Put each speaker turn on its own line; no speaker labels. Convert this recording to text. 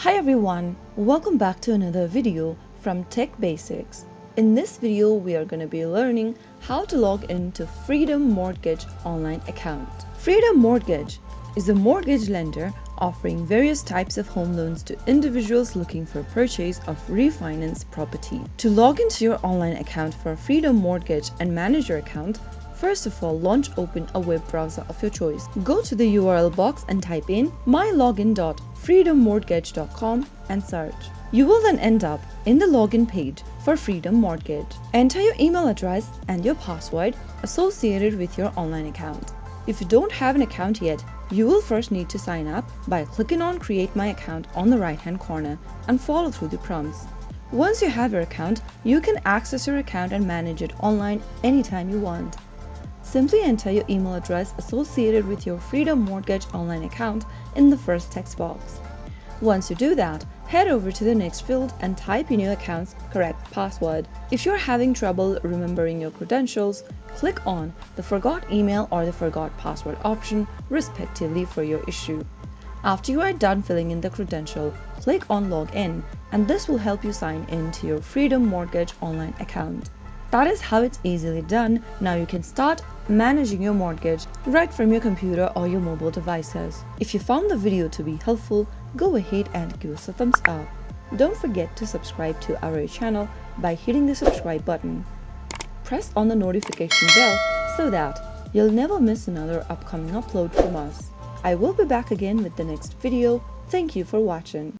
Hi everyone, welcome back to another video from Tech Basics. In this video, we are going to be learning how to log into Freedom Mortgage online account. Freedom Mortgage is a mortgage lender offering various types of home loans to individuals looking for purchase of refinanced property. To log into your online account for Freedom Mortgage and manage your account, first of all, open a web browser of your choice. Go to the URL box and type in mylogin.freedommortgage.com and search. You will then end up in the login page for Freedom Mortgage. Enter your email address and your password associated with your online account. If you don't have an account yet, you will first need to sign up by clicking on Create My Account on the right-hand corner and follow through the prompts. Once you have your account, you can access your account and manage it online anytime you want. Simply enter your email address associated with your Freedom Mortgage online account in the first text box. Once you do that, head over to the next field and type in your account's correct password. If you're having trouble remembering your credentials, click on the Forgot Email or the Forgot Password option respectively for your issue. After you are done filling in the credential, click on Log In, and this will help you sign in to your Freedom Mortgage online account. That is how it's easily done. Now you can start managing your mortgage right from your computer or your mobile devices. If you found the video to be helpful, go ahead and give us a thumbs up. Don't forget to subscribe to our channel by hitting the subscribe button. Press on the notification bell so that you'll never miss another upcoming upload from us. I will be back again with the next video. Thank you for watching.